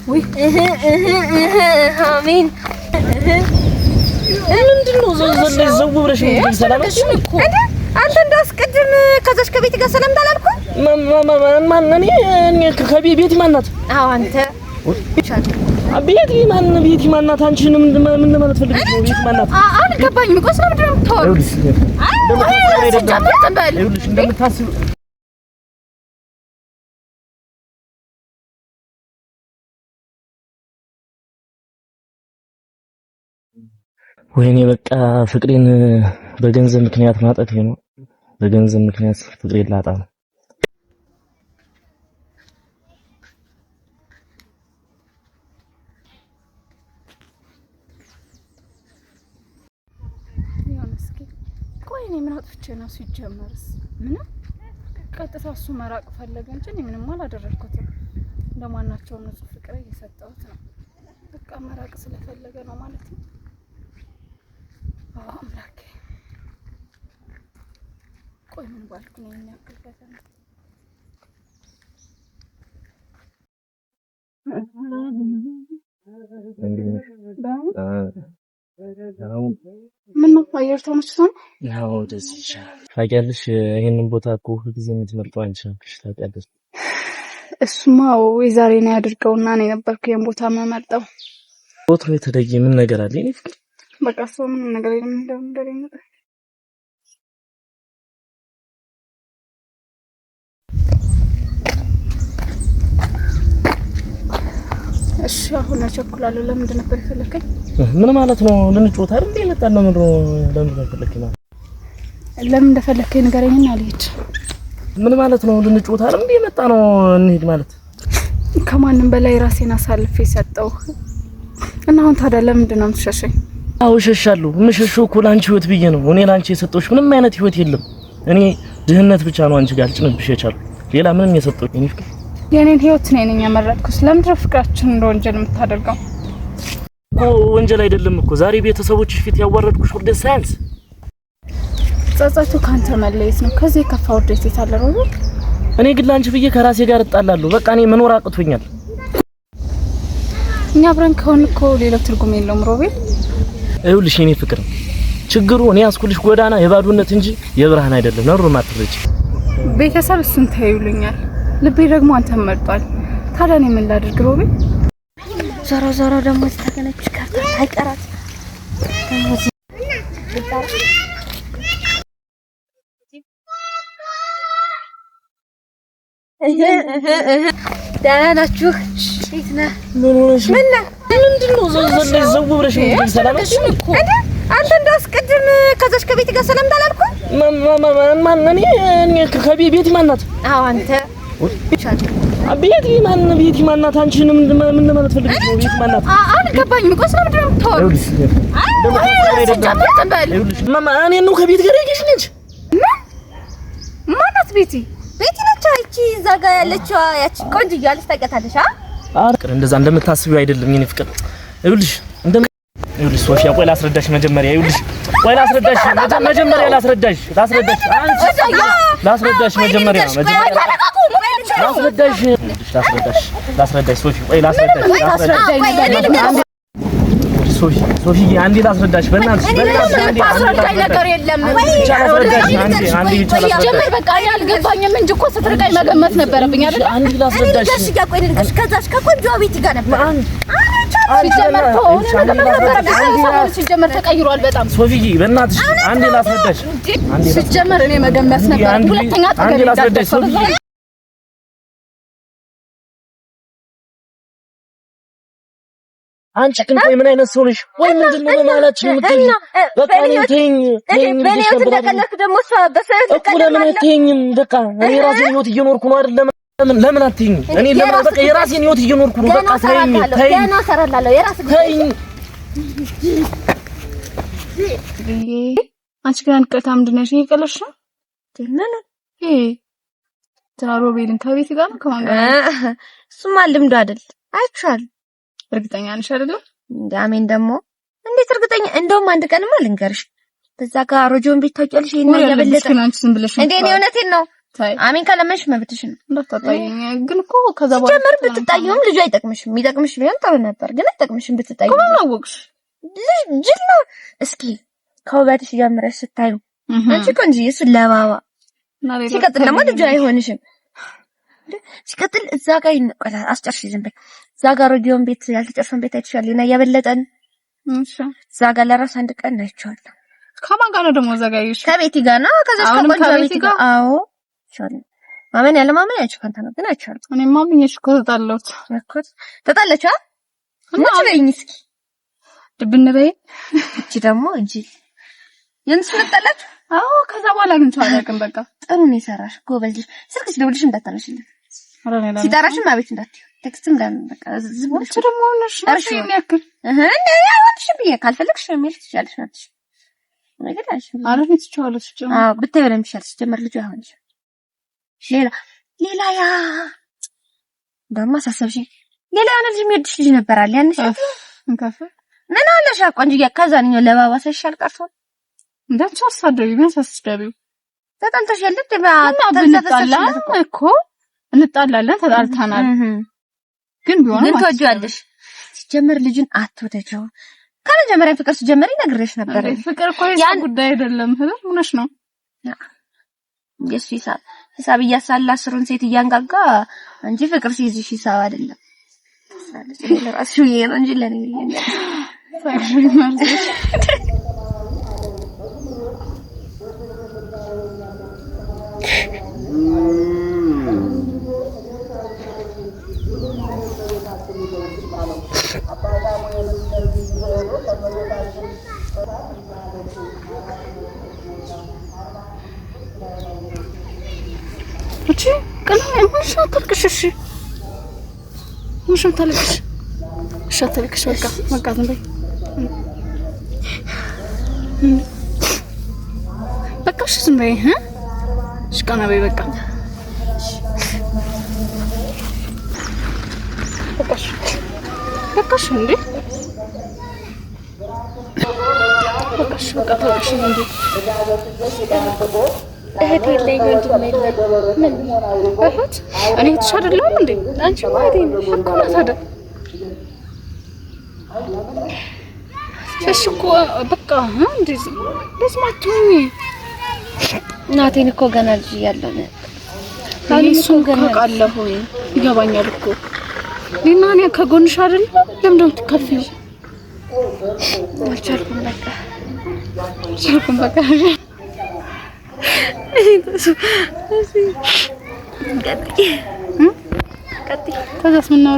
ወይ አሜን ምንድነው ዘው ብለሽ ሰላም እኮ አንተ እንዳስቀድም ከዛሽ ከቤት ጋር ሰላም እንዳላልኩ ማን እኔ ከቤት ማናት? አዎ አንተ ቤት ማናት? አንቺን ምን ለማለት ፈልገሽ ነው? ቤት ማናት? አልገባኝም። ቆስ ነው ምንድነው እንደምታስብ ወይኔ በቃ ፍቅሬን በገንዘብ ምክንያት ማጣት ነው። በገንዘብ ምክንያት ፍቅሬን ላጣ ነው። ቆይ እኔ ምን አጥፍቼ ነው ሲጀመርስ? ምንም ቀጥታ እሱ መራቅ ፈለገ እንጂ እኔ ምንም አላደረኩትም። ለማናቸውም ንጹህ ፍቅር እየሰጠሁት ነው። በቃ መራቅ ስለፈለገ ነው ማለት ነው። አምላኬ ቆይ ምን ባልኩ ነው የሚያክል ፈተና? ምን ነው አየር ተመችቶ ነው? ያው ደስ ይላል። ታውቂያለሽ ይሄንን ቦታ እኮ ሁልጊዜ የምትመርጠው አንቺ ነሽ። ታውቂያለሽ። እሱማ የዛሬ ነው ያድርገውና እኔ ነበርኩ ይሄን ቦታ የምመርጠው። ቦታው የተለየ ምን ነገር አለ? እኔ ፍቅር በቃ ሰው ምን ነገር የለም እንደምን እሺ አሁን አቸኩላለሁ። ለምንድን ነበር የፈለከኝ? ምን ማለት ነው? ልንጮት አይደል እንዴ? መጣና ምን ነው ለምን ፈለከኝ? ለምን እንደፈለከኝ ንገረኝና ልሂድ። ምን ማለት ነው? ልንጮት አይደል እንዴ? መጣ ነው እንሂድ ማለት። ከማንም በላይ ራሴን አሳልፌ ሰጠው እና አሁን ታዲያ ለምንድን ነው የምትሸሸኝ? አዎ ሸሻለሁ። የምሸሸው እኮ ላንቺ ህይወት ብዬ ነው። እኔ ላንቺ የሰጠሁሽ ምንም አይነት ህይወት የለም። እኔ ድህነት ብቻ ነው አንቺ ጋር ልጭንብሽ የቻልኩ። ሌላ ምንም የሰጠሁሽ እኔ ፍቅር የኔን ህይወት ነኝ ነኝ ያመረጥኩት። ለምንድን ነው ፍቅራችን እንደ ወንጀል የምታደርገው? ወንጀል አይደለም እኮ ዛሬ ቤተሰቦችሽ ፊት ያዋረድኩሽ ውርደት ሳያንስ ጸጸቱ ካንተ መለየት ነው። ከዚህ የከፋ ውርደት የታለ ሮቤል? እኔ ግን ላንቺ ብዬ ከራሴ ጋር እጣላለሁ። በቃ እኔ መኖር አቅቶኛል። እኛ አብረን ከሆነ እኮ ሌላ ትርጉም የለውም ሮቤል። ይኸውልሽ የኔ ፍቅር ችግሩ እኔ ያስኩልሽ ጎዳና የባዶነት እንጂ የብርሃን አይደለም። ነሩ ማትረጂ ቤተሰብ እሱን ታዩልኛል። ልቤ ደግሞ አንተን መርጧል። ታዲያ እኔ ምን ላድርግ ሮቤል? ዞሮ ደግሞ ተገነች ካርታ አይቀራት ደህና ናችሁ? እንዴት ነህ? ምን ሆነሽ? ምንድነው ዘው ብለሽ ነው? ሰላም እኮ አንተ እንዳስቀድም ከዛሽ ከቤት ጋር ሰላም እንዳላልኩ ማን እኔ ከቤት ማናት? አዎ አንተ ቤት ማናት? አንቺን ምን ለማለት ፈልገሽ ነው? ቤት ማናት? አልገባኝም። ቆይ ስለምንድን ነው የምታወሩት? እኔ ነው ከቤት ጋር ያገሽ ነች። ማናት? ቤቲ ነች። እቺ እዛ ጋር ያለችው ያቺ ቆንጆ እያለች ታውቂያታለሽ? እንደዛ እንደምታስቢው አይደለም የኔ ፍቅር። ይኸውልሽ ሶፊያ ቆይ ላስረዳሽ መጀመሪያ። ይኸውልሽ ቆይ ላስረዳሽ መጀመሪያ ላስረዳሽ መጀመሪያ ላስረዳሽ ሶፊ ቆይ ላስረዳሽ ሶፊ አንዴ ላስረዳሽ በእናትሽ ታስረዳኝ ነገር የለም። አንዴ ብቻ ላስረዳሽ። በቃ አልገባኝም እንጂ እኮ ስትርቃኝ መገመት ነበረብኝ አይደል? አንዴ ላስረዳሽ። እሺ ቆይ ልንገርሽ። ከዛሽ ከቆንጆ ቤት ጋር ነበር ሲጀመር ተቀይሯል በጣም። ሶፊዬ በእናትሽ አንዴ ላስረዳሽ። ሲጀመር እኔ መገመት ነበር። ሁለተኛ አንዴ ላስረዳሽ ሶፊዬ። አንቺ ግን ቆይ ምን አይነት ሰው ነሽ? ወይ ምንድነው በማለት ነው የምትይኝ? በቃ ተይኝ በኔ ተደቀለክ ደግሞ በሰዓት እኮ ለምን አትይኝም? በቃ እኔ ራሴን ህይወት እየኖርኩ ነው አይደል? ለምን አትይኝ? እኔ ለምን በቃ የራሴን ህይወት እየኖርኩ ነው። በቃ ተይኝ ገና ሰራላለሁ የራስህ ተይኝ። አንቺ ግን አንቀታ ምንድን ነሽ? ይቀለሽ ነው ምን ሮቤልን ከቤት ጋር ነው ከማን ጋር? እሱማ ልምዱ አይደል? አይቻል እርግጠኛ ነሽ አይደለም? አሜን። ደግሞ እንዴት እርግጠኛ? እንደውም አንድ ቀንማ ልንገርሽ፣ በዛ ጋር ሮጆን ቤት ታውቂያለሽ? ይሄን ያበለጠ አንቺ ዝም ብለሽ እንዴ? እኔ እውነቴን ነው። አሜን ካለመሽ መብትሽ ነው። እንዳታጣይኝ ግን እኮ ከዛ በኋላ ጀመር ብትጣይም ልጁ አይጠቅምሽም። የሚጠቅምሽ ቢሆን ጥሩ ነበር፣ ግን አይጠቅምሽም ብትጣይ። አላወቅሽ ልጅ ነው። እስኪ ከውበትሽ ጀምረሽ ስታዩ አንቺ ቆንጆ እሱ ለባባ ሲቀጥል ደግሞ ልጁ አይሆንሽም። ሲቀጥል እዛ ጋር ይነቀታል። አስጨርሽ ዝም በይ። እዛ ጋር ሬዲዮን ቤት ያልተጨርሰን ቤት አይተሻል እና ያበለጠን እዛ ጋር ለራስ አንድ ቀን አይቼዋለሁ። ከማን ጋር ነው ደግሞ እዛ ጋር ይሽ? ከቤቲ ጋር ነው። ከዛሽ ከቆንጆ ቤቲ ጋር አዎ ይቻላል። ማመን ያለ ማመን ያቺ ካንተ ነው ግን አይቻልም። እኔ ማምኜሽ እኮ ተጣላሁት እኮ ተጣላችሁ እና በይኝ እስኪ ድብን በይ። እቺ ደግሞ እጂ የንስ መጣላችሁ? አዎ ከዛ በኋላ ግን ተዋለቅን። በቃ ጥሩ ነው የሰራሽ ጎበዝ። ስልክሽ ደውልሽ እንዳታነሽልኝ ሲጠራሽም አቤት እንዳትዪ ቴክስትም ለምን በቃ ዝም ብለሽ ደግሞ ነሽ እሺ የሚያክል ያው አንቺ ብዬ ካልፈለግሽ የሚል ትችያለሽ ናትሽ ነገር አይሽ አረፍ ትችያለሽ። አዎ ብታይ በለም ትችያለሽ። ጀመር ልጅ አይሆንሽ ሌላ ያ ደማ ሳሰብሽ ሌላ የሆነ ልጅ የሚወድሽ ልጅ ነበር አለ ያንሽ እንካፈ ምን አለሽ ቆንጆዬ ከዛኛው ለባባ ሰሻል ቀርቶ እንዳንቺ አሳደቢ ምን ሳስደቢው ተጣልተሽ የለም ተንተፈሰሽ እኮ እንጣላለን ተጣልተናል። ግን ቢሆንም ትወጂዋለሽ። ሲጀመር ልጅን አትወደጂው። ከመጀመሪያ ፍቅር ሲጀመር ይነግርሽ ነበር። ፍቅር እኮ የሰው ጉዳይ አይደለም። ህብር ሆነሽ ነው የሱ ሂሳብ እያሳላ ስሩን ሴት እያንጋጋ እንጂ ፍቅር ሲይዝሽ ሂሳብ አይደለም። ለራስሽ ነው እንጂ ለኔ እቺ ቀላል ምንሽ አትልቅሽ። ምንሽ አትልቅሽ። ሻትልቅሽ በቃ ዝም በይ በቃ ዝም በይ ሽቃና በይ በቃ በቃሽ እንዴ በቃሽ ተውሽ እንዴ እህት የለኝ ወንድም የለኝ ምን እህት እኔ እህትሽ አይደለሁም እንዴ? አንቺ ማለት ነው እኮ ነው ታዲያ እኮ በቃ እንደዚህ ለስማቱኝ እናቴን እኮ ገና ልጅ እያለሁ ነው እሱን ካቃለሁ ይገባኛል እኮ ሊናኔ ከጎንሽ አይደል? ለምን ደም ትከፊው? አልቻልኩም በቃ ቀጥይ ከዛስ ምን ነው